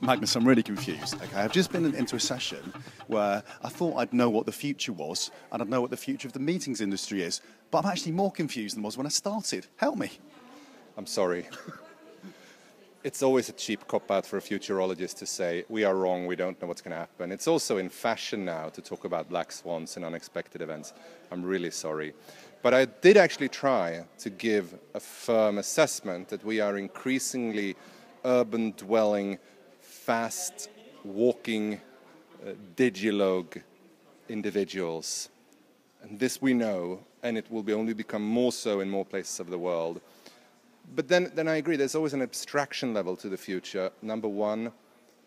Magnus, I'm really confused. Okay, I've just been into a session where I thought I'd know what the future was and I'd know what the future of the meetings industry is, but I'm actually more confused than I was when I started. Help me. I'm sorry. It's always a cheap cop-out for a futurologist to say, we are wrong, we don't know what's going to happen. It's also in fashion now to talk about black swans and unexpected events. I'm really sorry. But I did actually try to give a firm assessment that we are increasingly urban-dwelling, fast-walking, digilogue individuals. And this we know, and it will only become more so in more places of the world. But then I agree, there's always an abstraction level to the future. Number one,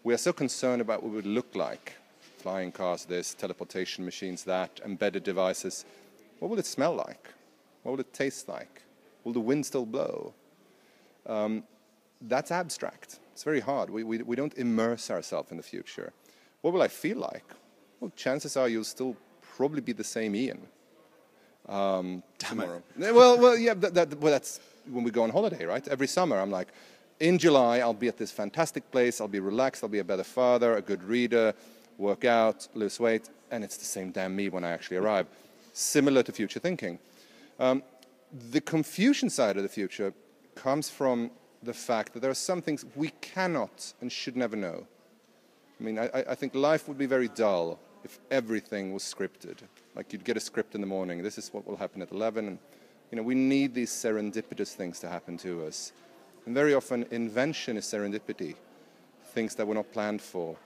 we are so concerned about what it would look like. Flying cars this, teleportation machines that, embedded devices. What will it smell like? What will it taste like? Will the wind still blow? That's abstract. It's very hard. We don't immerse ourselves in the future. What will I feel like? Well, chances are you'll still probably be the same Ian tomorrow. Well, yeah, that's when we go on holiday, right? Every summer I'm like, in July I'll be at this fantastic place, I'll be relaxed, I'll be a better father, a good reader, work out, lose weight, and it's the same damn me when I actually arrive. Similar to future thinking. The confusion side of the future comes from the fact that there are some things we cannot and should never know. I mean, I think life would be very dull if everything was scripted. Like you'd get a script in the morning, this is what will happen at 11, and we need these serendipitous things to happen to us. And very often invention is serendipity, things that were not planned for.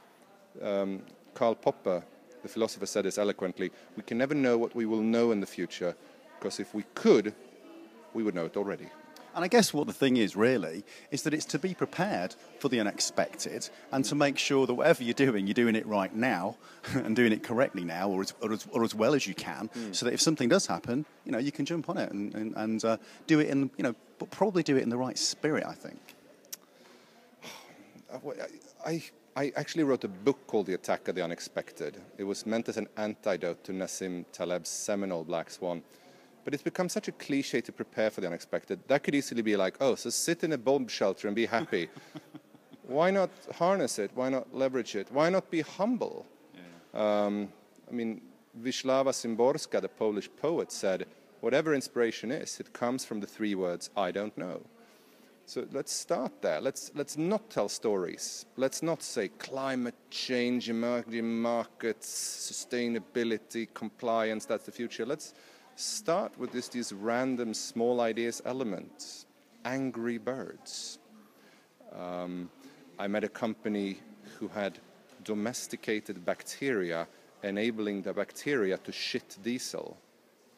Karl Popper, the philosopher, said this eloquently, we can never know what we will know in the future, because if we could, we would know it already. And I guess what the thing is really, is that it's to be prepared for the unexpected and to make sure that whatever you're doing it right now and doing it correctly now or as well as you can, so that if something does happen, you can jump on it and do it in, but probably do it in the right spirit, I think. I actually wrote a book called The Attack of the Unexpected. It was meant as an antidote to Nassim Taleb's seminal Black Swan. But it's become such a cliche to prepare for the unexpected. That could easily be like, so sit in a bomb shelter and be happy. Why not harness it? Why not leverage it? Why not be humble? Yeah. I mean, Wisława Szymborska, the Polish poet, said, whatever inspiration is, it comes from the three words, I don't know. So let's start there. Let's not tell stories. Let's not say climate change, emerging markets, sustainability, compliance, that's the future. Let's start with these random small ideas elements. Angry birds. I met a company who had domesticated bacteria, enabling the bacteria to shit diesel.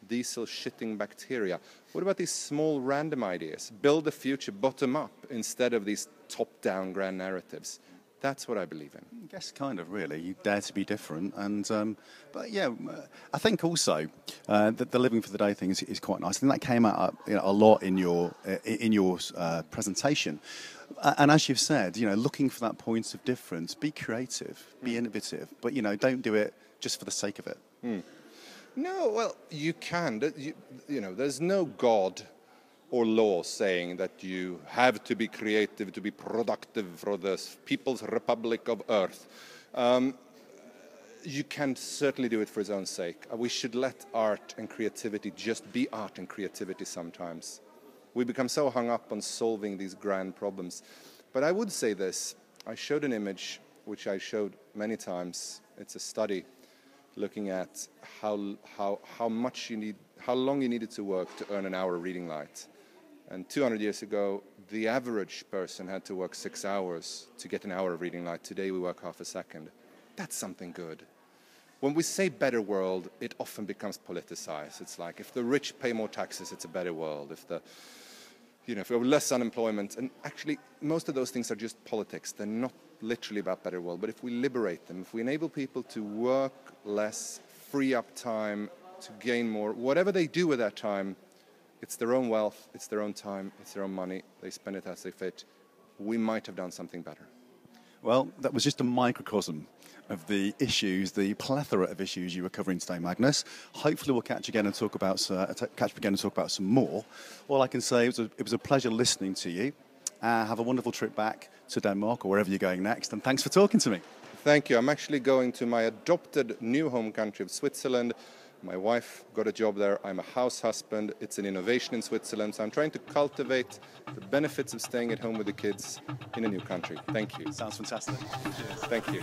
Diesel shitting bacteria. What about these small random ideas? Build the future bottom up instead of these top-down grand narratives. That's what I believe in. I guess kind of really. You dare to be different. And but yeah, I think also that the living for the day thing is quite nice. I think that came out a lot in your presentation. And as you've said, looking for that point of difference, be creative, be innovative, but don't do it just for the sake of it. No, well, you can. There's no God or law saying that you have to be creative to be productive for the People's Republic of Earth. You can certainly do it for its own sake. We should let art and creativity just be art and creativity sometimes. We become so hung up on solving these grand problems. But I would say this. I showed an image, which I showed many times. It's a study looking at how long you needed to work to earn an hour of reading light. And 200 years ago, the average person had to work 6 hours to get an hour of reading light. Today, we work half a second. That's something good. When we say better world, it often becomes politicized. It's like, if the rich pay more taxes, it's a better world. If we have less unemployment, and actually, most of those things are just politics. They're not literally about better world. But if we liberate them, if we enable people to work less, free up time, to gain more, whatever they do with that time, it's their own wealth, it's their own time, it's their own money. They spend it as they fit. We might have done something better. Well, that was just a microcosm of the issues, the plethora of issues you were covering today, Magnus. Hopefully we'll catch again and talk about some more. All I can say is it was a pleasure listening to you. Have a wonderful trip back to Denmark or wherever you're going next, and thanks for talking to me. Thank you. I'm actually going to my adopted new home country of Switzerland. My wife got a job there. I'm a house husband. It's an innovation in Switzerland. So I'm trying to cultivate the benefits of staying at home with the kids in a new country. Thank you. Sounds fantastic. Cheers. Thank you.